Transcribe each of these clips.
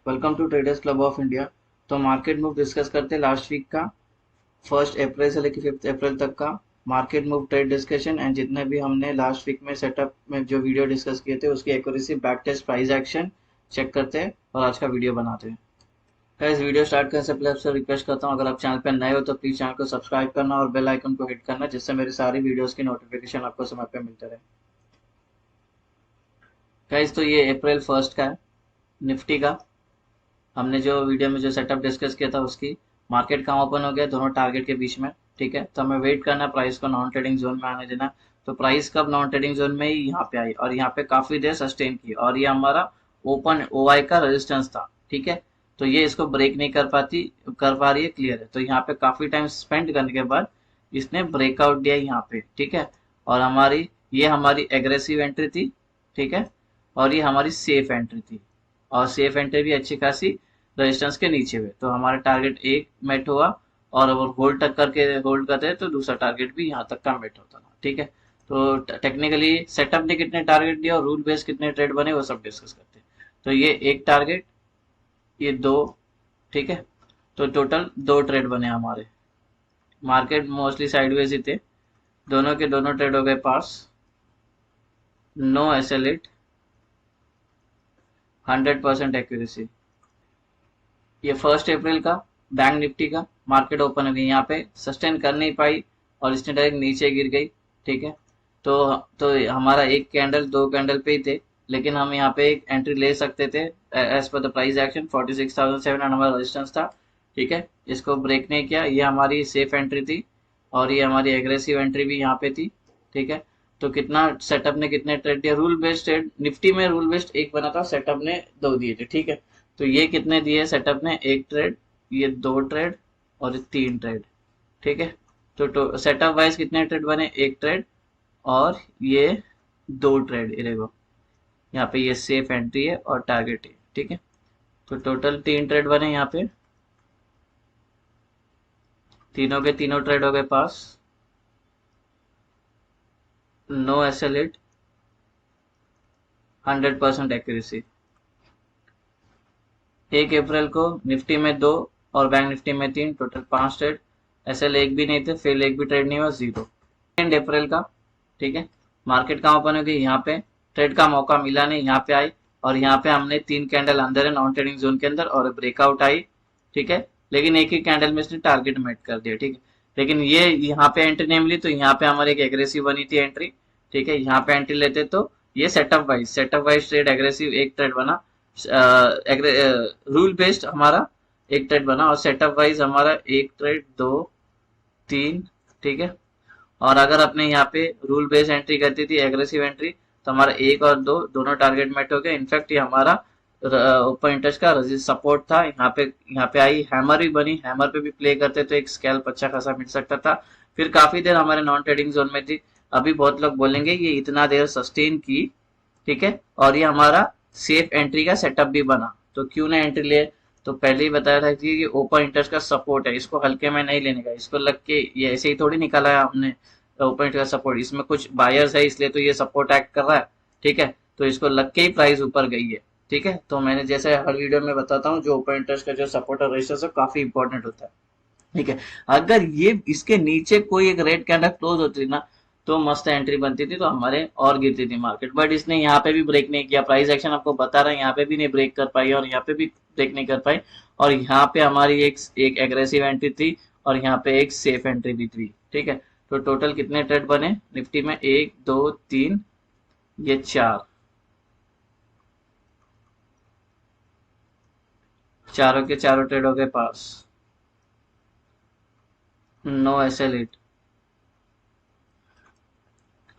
Welcome to Traders Club of India. तो market move discuss करते हैं लास्ट वीक का, 1 अप्रैल से लेकर 5 अप्रैल तक का market move trade discussion and जितने भी हमने लास्ट वीक में सेटअप में जो वीडियो डिस्कस किए थे उसकी accuracy, back test, price action check करते हैं और आज का वीडियो बनाते हैं। गाइस, वीडियो स्टार्ट करने से पहले आपसे रिक्वेस्ट करता हूँ, अगर आप चैनल पर नए हो तो प्लीज चैनल को सब्सक्राइब करना और बेल आइकन को हिट करना, जिससे मेरी सारी वीडियोस की नोटिफिकेशन आपको समय पे मिलते रहे। गाइस, तो ये अप्रैल 1 का है, निफ्टी का। हमने जो वीडियो में जो सेटअप डिस्कस किया था उसकी मार्केट कहाँ ओपन हो गया, दोनों टारगेट के बीच में। ठीक है, तो हमें वेट करना है प्राइस को नॉन ट्रेडिंग जोन में आने देना। तो प्राइस कब नॉन ट्रेडिंग जोन में ही यहाँ पे आई और यहाँ पे काफी देर सस्टेन की और ये हमारा ओपन ओआई का रेजिस्टेंस था। ठीक है, तो ये इसको ब्रेक नहीं कर पा रही है, क्लियर है। तो यहाँ पे काफी टाइम स्पेंड करने के बाद इसने ब्रेकआउट दिया यहाँ पे। ठीक है, और ये हमारी एग्रेसिव एंट्री थी। ठीक है, और ये हमारी सेफ एंट्री थी और सेफ एंट्री भी अच्छी खासी रेजिस्टेंस के नीचे हुए, तो हमारा टारगेट एक मेट हुआ। और अगर होल्ड करते हैं तो दूसरा टारगेट भी यहाँ तक का मेट होता था। ठीक है, तो टेक्निकली सेटअप ने कितने टारगेट दिया और रूल बेस कितने ट्रेड बने वो सब डिस्कस करते हैं। तो ये एक टारगेट, ये दो। ठीक है, तो टोटल दो ट्रेड बने हमारे। मार्केट मोस्टली साइडवेज ही थे, दोनों के दोनों ट्रेड हो गए पास। No SL 100% accuracy. ये 1 अप्रैल का बैंक निफ्टी का मार्केट ओपन हो गई, यहाँ पे सस्टेन कर नहीं पाई और इसने डायरेक्ट नीचे गिर गई। ठीक है, तो हमारा एक कैंडल दो कैंडल पे ही थे, लेकिन हम यहाँ पे एक एंट्री ले सकते थे as per the price action. 46,700 हमारा रेजिस्टेंस था। ठीक है, इसको ब्रेक नहीं किया, ये हमारी सेफ एंट्री थी और ये हमारी एग्रेसिव एंट्री भी यहाँ पे थी। ठीक है, तो कितना सेटअप ने कितने ट्रेड दिया, रूल बेस्ड ट्रेड निफ्टी में रूल बेस्ड एक बना था, सेटअप ने दो दिए थे। ठीक है, तो ये कितने दिए सेटअप ने, एक ट्रेड, ये दो ट्रेड और ये तीन ट्रेड। ठीक है, तो सेटअप वाइज कितने ट्रेड बने, एक ट्रेड और ये दो ट्रेड। ये देखो यहाँ पे ये सेफ एंट्री है और टारगेट है। ठीक है, तो टोटल तीन ट्रेड बने यहाँ पे, तीनों के तीनों ट्रेड हो गए pass. No SL 100% accuracy. 1 April को निफ्टी में दो और बैंक निफ्टी में तीन, टोटल 5 ट्रेड। एसएल एक भी नहीं थे, फेल एक भी ट्रेड नहीं हुआ, जीरो। 2 अप्रैल का, ठीक है, मार्केट कहाँ ओपन हो गई, यहाँ पे ट्रेड का मौका मिला नहीं, यहाँ पे आई और यहाँ पे हमने तीन कैंडल अंदर है नॉन ट्रेडिंग जोन के अंदर और ब्रेकआउट आई। ठीक है, लेकिन एक ही कैंडल में इसने टारगेट मेट कर दिया। ठीक है, लेकिन ये यहाँ पे एंट्री नहीं मिली, तो यहाँ पे हमारी एक एग्रेसिव बनी थी एंट्री। ठीक है, यहाँ पे एंट्री लेते तो ये सेटअप वाइज ट्रेड एग्रेसिव एक ट्रेड बना, रूल बेस्ड हमारा एक ट्रेड बना और सेटअप वाइज हमारा एक ट्रेड दो तीन। ठीक है, और अगर अपने यहाँ पे रूल बेस्ड एंट्री करती थी एग्रेसिव एंट्री, तो हमारा एक और दो दोनों टारगेट मेट हो गए। इनफैक्ट ये हमारा ओपन इंटरेस्ट का सपोर्ट था, यहाँ पे आई हैमर भी बनी, हैमर पे भी प्ले करते तो एक स्कैल्प अच्छा खासा मिल सकता था। फिर काफी देर हमारे नॉन ट्रेडिंग जोन में थी। अभी बहुत लोग बोलेंगे ये इतना देर सस्टेन की, ठीक है, और ये हमारा सेफ एंट्री का सेटअप भी बना, तो क्यों ना एंट्री ले। तो पहले ही बताया था कि ये ओपन इंटरेस्ट का सपोर्ट है, इसको हल्के में नहीं लेने का, इसको लग के ये ऐसे ही थोड़ी निकाला है हमने। ओपन इंटरेस्ट का सपोर्ट, इसमें कुछ बायर्स है इसलिए तो ये सपोर्ट एक्ट कर रहा है। ठीक है, तो इसको लग के ही प्राइस ऊपर गई है। ठीक है, तो मैंने जैसे हर वीडियो में बताता हूँ, जो ओपन इंटरेस्ट का जो सपोर्ट और रेजिस्टेंस है काफी इंपॉर्टेंट होता है। ठीक है, अगर ये इसके नीचे कोई एक रेड कैंडल क्लोज होती ना, तो मस्त एंट्री बनती थी, तो हमारे और गिरती थी मार्केट। बट इसने यहाँ पे भी ब्रेक नहीं किया, प्राइस एक्शन आपको बता रहा है, यहाँ पे भी नहीं ब्रेक कर पाई और यहाँ पे भी ब्रेक नहीं कर पाई। और यहाँ पे हमारी एक एग्रेसिव एंट्री थी और यहाँ पे एक सेफ एंट्री भी थी। ठीक है, तो टोटल कितने ट्रेड बने निफ्टी में, एक दो तीन, ये चार, चारों के चारों ट्रेड हो गए पास। No SL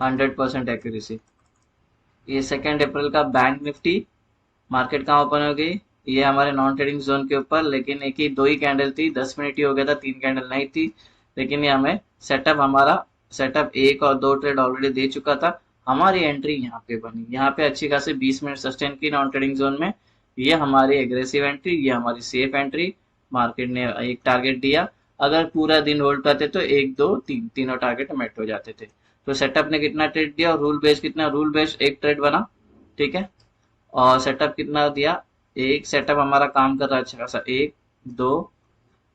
100% accuracy. ये 2 अप्रैल का बैंक निफ्टी, मार्केट कहाँ ओपन हो गई, ये हमारे नॉन ट्रेडिंग जोन के ऊपर, लेकिन एक ही दो ही कैंडल थी, 10 मिनट ही हो गया था, तीन कैंडल नहीं थी। लेकिन ये हमें सेटअप एक और दो ट्रेड ऑलरेडी दे चुका था। हमारी एंट्री यहाँ पे बनी, यहाँ पे अच्छी खासी 20 मिनट सस्टेन की नॉन ट्रेडिंग जोन में। ये हमारी एग्रेसिव एंट्री, ये हमारी सेफ एंट्री। मार्केट ने एक टारगेट दिया, अगर पूरा दिन होल्ड करते तो एक दो तीन तीनों टारगेट मेट हो जाते थे। तो सेटअप ने कितना ट्रेड दिया और रूल बेस्ड कितना, रूल बेस्ड एक ट्रेड बना। ठीक है, और सेटअप कितना दिया, एक सेटअप हमारा काम कर रहा है अच्छा खासा, 1 2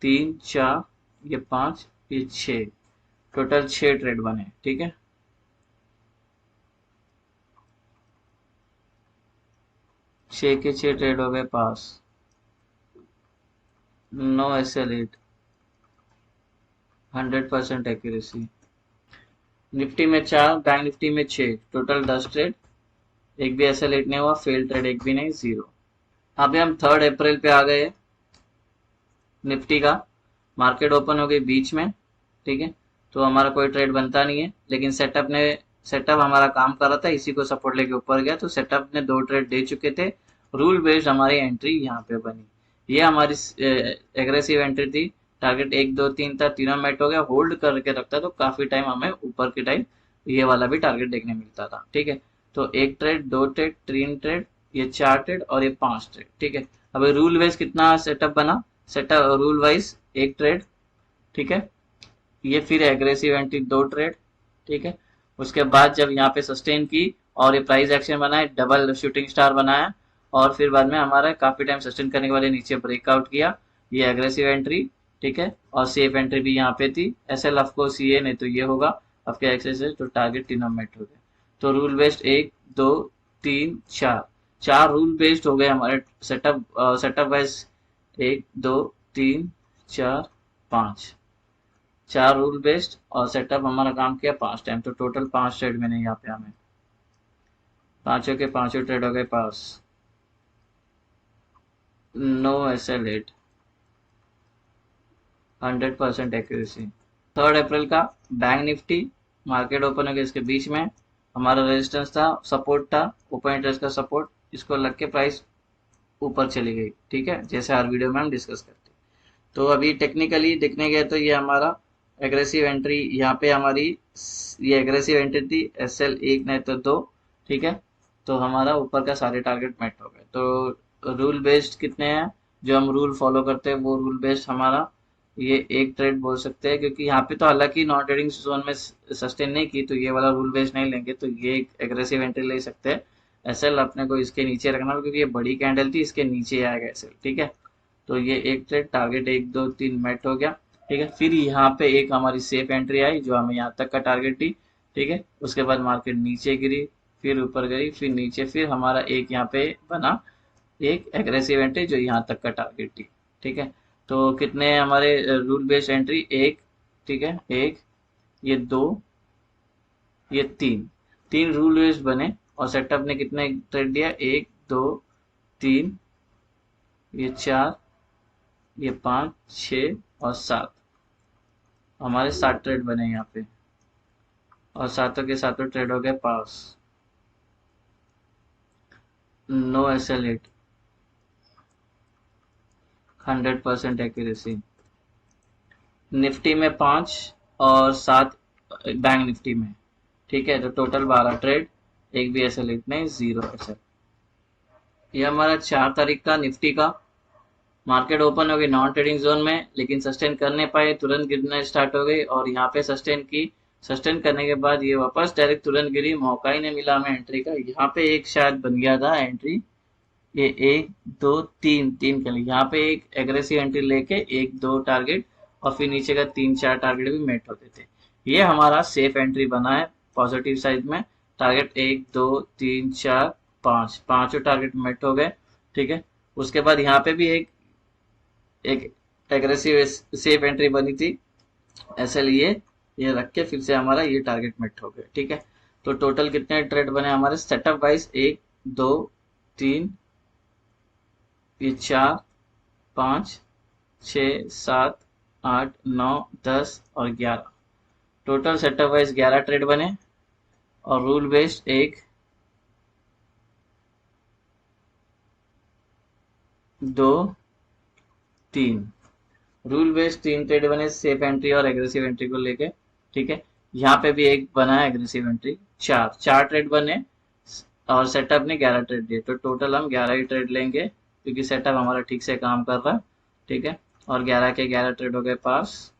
3 4, ये 5, ये 6, टोटल 6 ट्रेड बने, ठीक है। 6 के 6 ट्रेड हो गए pass. No SL8, 100% accuracy. Nifty में 4, बैंक निफ्टी में 6, टोटल 10 ट्रेड, एक भी SL8 नहीं हुआ, फेल ट्रेड एक भी नहीं, 0। अभी हम 3 अप्रैल पे आ गए। निफ्टी का मार्केट ओपन हो गई बीच में, ठीक है। तो हमारा कोई ट्रेड बनता नहीं है, लेकिन सेटअप हमारा काम कर रहा था, इसी को सपोर्ट लेके ऊपर गया, तो सेटअप ने 2 ट्रेड दे चुके थे। रूल बेस्ड हमारी एंट्री यहाँ पे बनी, ये हमारी एग्रेसिव एंट्री थी। टारगेट 1 2 3 था, तीनों मेट हो गया, होल्ड करके रखता तो काफी टाइम हमें ऊपर के टाइम ये वाला भी टारगेट देखने मिलता था, ठीक है। तो 1 ट्रेड 2 ट्रेड 3 ट्रेड, ये 4 ट्रेड और ये 5 ट्रेड, ठीक है। अभी रूल बेस्ड कितना सेटअप बना, सेटअप रूल वाइज 1 ट्रेड, ठीक है। ये फिर एग्रेसिव एंट्री 2 ट्रेड, ठीक है। उसके बाद जब यहाँ पे सस्टेन की और ये प्राइस एक्शन बनाए, डबल शूटिंग स्टार बनाया, और फिर बाद में हमारा काफी टाइम सस्टेन करने के बाद नीचे ब्रेकआउट किया, ये एग्रेसिव एंट्री, ठीक है। और सेफ एंट्री भी यहाँ पे थी। SL ऑफ कोर्स ये नहीं तो ये होगा आपके एक्सेस है, तो टारगेट तीनों मेट हो गए। तो रूल बेस्ड 1 2 3 4, 4 रूल बेस्ड हो गए हमारे सेटअप वाइज, 1 2 3 4 5, 4 रूल बेस्ड और सेटअप हमारा काम किया 5 टाइम, तो टोटल 5 ट्रेड मैंने यहाँ पे हमें, पांचों के पांचों ट्रेड हो गए पास। No SL8, 100% accuracy. 3 अप्रैल का बैंक निफ्टी मार्केट ओपन हो गया, इसके बीच में हमारा रेजिस्टेंस था, सपोर्ट था, ओपन इंटरेस्ट का सपोर्ट, इसको लग के प्राइस ऊपर चली गई, ठीक है, जैसे हर वीडियो में हम डिस्कस करते हैं। तो अभी टेक्निकली देखने गए तो ये हमारा एग्रेसिव एंट्री यहाँ पे हमारी, ये एग्रेसिव एंट्री थी, SL1 नहीं तो 2, ठीक है। तो हमारा ऊपर का सारे टारगेट मेट हो गए। तो रूल बेस्ड कितने हैं, जो हम रूल फॉलो करते हैं वो रूल बेस्ड हमारा ये 1 ट्रेड बोल सकते हैं, क्योंकि यहाँ पे तो हालांकि नॉन ट्रेडिंग जोन में सस्टेन नहीं की, तो ये वाला रूल बेस्ड नहीं लेंगे, तो ये एक एग्रेसिव एंट्री ले सकते हैं। SL अपने को इसके नीचे रखना होगा, क्योंकि ये बड़ी कैंडल थी, इसके नीचे आएगा SL, ठीक है। तो ये 1 ट्रेड, टारगेट 1 2 3 मेट हो गया, ठीक है। फिर यहाँ पे एक हमारी सेफ एंट्री आई, जो हमें यहाँ तक का टारगेट दी, ठीक है। उसके बाद मार्केट नीचे गिरी, फिर ऊपर गई, फिर नीचे, फिर हमारा एक यहाँ पे बना एक एग्रेसिव एंट्री, जो यहाँ तक का टारगेट थी, ठीक है। तो कितने हमारे रूल बेस्ड एंट्री, एक, ठीक है, एक, ये 2, ये 3, 3 रूल बेस्ड बने। और सेटअप ने कितने ट्रेड दिया, 1 2 3, ये 4, ये 5 6 और 7, हमारे 7 ट्रेड बने यहाँ पे, और सातों के सातों ट्रेड हो गए pass. No SL8, 100% accuracy. Nifty में 5 और 7 बैंक निफ्टी में, ठीक है। तो टोटल 12 ट्रेड, एक भी SL8 नहीं, 0 SL। ये हमारा 4 तारीख का निफ्टी का मार्केट ओपन हो गई नॉन ट्रेडिंग जोन में, लेकिन सस्टेन कर नहीं पाए, तुरंत गिरना स्टार्ट हो गई, और यहाँ पे सस्टेन की, सस्टेन करने के बाद ये वापस डायरेक्ट तुरंत गिरी, मौका ही नहीं मिला हमें एंट्री का। यहाँ पे एक शायद बन गया था एंट्री, ये 1 2 3, 3 के लिए यहाँ पे एक एग्रेसिव एंट्री लेके 1 2 टारगेट, और फिर नीचे का 3 4 टारगेट भी मेट होते थे। ये हमारा सेफ एंट्री बना है पॉजिटिव साइड में, टारगेट 1 2 3 4 5, पांचों टारगेट मेट हो गए, ठीक है। उसके बाद यहाँ पे भी एक एग्रेसिव सेफ एंट्री बनी थी, ऐसे लिए ये रख के फिर से हमारा ये टारगेट मेट हो गया, ठीक है। तो टोटल कितने ट्रेड बने हमारे सेटअप वाइज, 1 2 3, ये 4 5 6 7 8 9 10 और 11, टोटल सेटअप वाइज 11 ट्रेड बने। और rule based 1 2 3, rule based 3 trade बने, सेफ एंट्री और एग्रेसिव एंट्री को लेके, ठीक है। यहाँ पे भी एक बना है एग्रेसिव एंट्री, चार चार ट्रेड बने, और सेटअप ने 11 ट्रेड दिए, तो टोटल हम 11 ही ट्रेड लेंगे, क्योंकि सेटअप हमारा ठीक से काम कर रहा है, ठीक है। और 11 के 11 ट्रेड हो गए पास।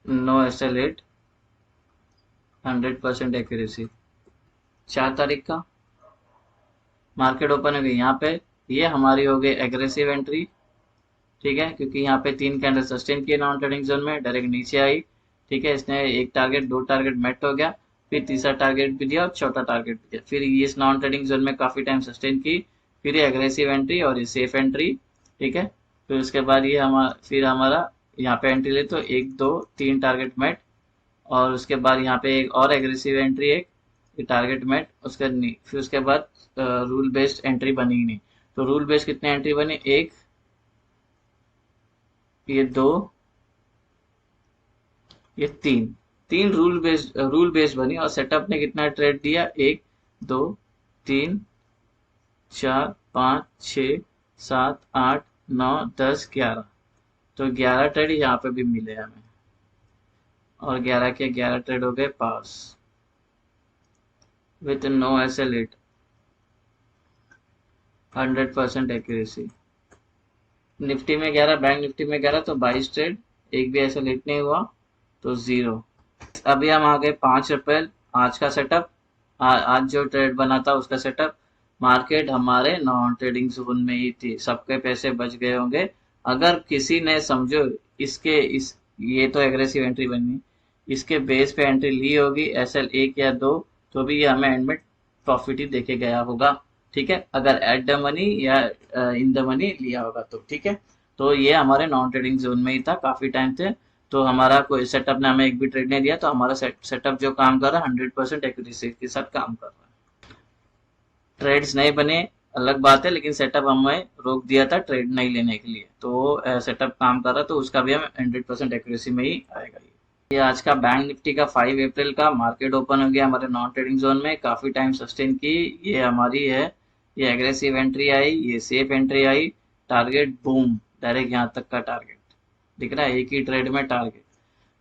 No SL8, 100% accuracy. 4 तारीख का मार्केट ओपन हो गई यहाँ पे, ये हमारी हो गई एग्रेसिव एंट्री, ठीक है, क्योंकि यहाँ पे 3 कैंडल सस्टेन किए नॉन ट्रेडिंग जोन में, डायरेक्ट नीचे आई, ठीक है, इसने एक टारगेट 2 टारगेट मेट हो गया, फिर तीसरा टारगेट भी दिया और चौथा टारगेट भी दिया, फिर ये इस नॉन ट्रेडिंग जोन में काफी टाइम सस्टेन की, फिर ये एग्रेसिव एंट्री और ये सेफ एंट्री, ठीक है, फिर उसके बाद ये हमारा यहाँ पे एंट्री ले तो 1 2 3 टारगेट मेट, और उसके बाद यहाँ पे एक और एग्रेसिव एंट्री, एक टारगेट मेट, फिर उसके बाद रूल बेस्ड एंट्री बनी ही नहीं। तो रूल बेस्ड कितने एंट्री बनी, एक, ये दो, ये तीन, तीन रूल बेस्ड बनी, और सेटअप ने कितना ट्रेड दिया, 1 2 3 4 5 6 7 8 9 10 11, तो 11 ट्रेड यहाँ पे भी मिले हमें, और 11 के 11 ट्रेड हो गए pass with no SL hit, 100% accuracy. Nifty में 11, बैंक निफ्टी में 11, तो 22 ट्रेड, एक भी ऐसा लेट नहीं हुआ, तो 0। अभी हम आ गए 5 अप्रैल, आज का सेटअप, आज जो ट्रेड बना था उसका सेटअप, मार्केट हमारे नॉन ट्रेडिंग जोन में ही थी, सबके पैसे बच गए होंगे। अगर किसी ने समझो इस ये तो एग्रेसिव एंट्री बनी, इसके बेस पे एंट्री ली होगी एसएल 1 या 2, तो भी ये हमें एंड में प्रॉफिट ही देके गया होगा, ठीक है, अगर एट द मनी या इन द मनी लिया होगा तो, ठीक है। तो ये हमारे नॉन ट्रेडिंग जोन में ही था काफी टाइम से, तो हमारा कोई सेटअप ने हमें एक भी ट्रेड नहीं दिया, तो हमारा सेटअप जो काम कर रहा है 100% एक्यूरेसी के साथ काम कर रहा है। ट्रेड्स नहीं बने अलग बात है, लेकिन सेटअप हमें रोक दिया था ट्रेड नहीं लेने के लिए, तो सेटअप काम कर रहा, तो उसका भी हम 100% एक्यूरेसी में ही आएगा। ये आज का बैंक निफ्टी का 5 अप्रैल का मार्केट ओपन हो गया हमारे नॉन ट्रेडिंग जोन में, काफी टाइम सस्टेन की, ये हमारी है, ये एग्रेसिव एंट्री आई, ये सेफ एंट्री आई, टारगेट बूम, डायरेक्ट यहाँ तक का टारगेट दिख रहा है, एक ही ट्रेड में टारगेट।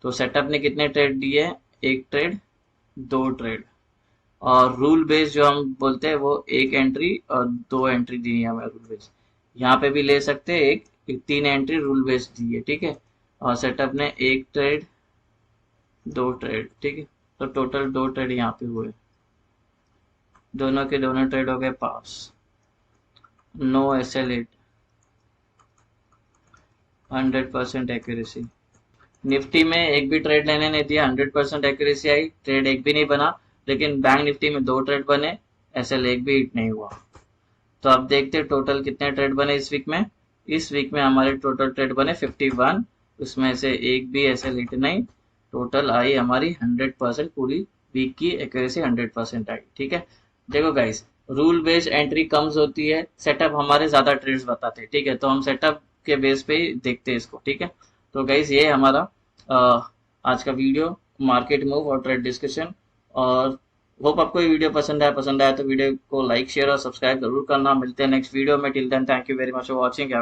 तो सेटअप ने कितने ट्रेड दिए, एक ट्रेड, दो ट्रेड, और रूल बेस जो हम बोलते हैं वो एक एंट्री और 2 एंट्री दी है हमें रूल बेस, यहाँ पे भी ले सकते हैं, एक 3 एंट्री रूल बेस दी है, ठीक है, और सेटअप ने एक ट्रेड, 2 ट्रेड, ठीक है, तो टोटल 2 ट्रेड यहाँ पे हुए, दोनों के दोनों ट्रेड हो गए pass, no SL hit, 100% accuracy. Nifty में एक भी ट्रेड लेने नहीं दिया, 100% एक्यूरेसी आई, ट्रेड एक भी नहीं बना, लेकिन बैंक निफ्टी में 2 ट्रेड बने, एसएल एक भी हिट नहीं हुआ। तो अब देखते हैं टोटल कितने ट्रेड बने इस वीक में। इस वीक में हमारे टोटल ट्रेड बने 51, उसमें से एक भी एसएल हिट नहीं, टोटल आई हमारी 100%, पूरी वीक की एक्यूरेसी 100% आई, ठीक है। देखो guys, rule based entry comes होती है, सेटअप हमारे ज्यादा ट्रेड्स बताते हैं, ठीक है, तो हम सेटअप के बेस पे ही देखते हैं इसको, ठीक है। तो गाइस ये हमारा आज का वीडियो, मार्केट मूव और ट्रेड डिस्कशन, और होप आपको ये वीडियो पसंद आया तो वीडियो को लाइक शेयर और सब्सक्राइब जरूर करना। मिलते हैं नेक्स्ट वीडियो में, till then thank you very much for watching.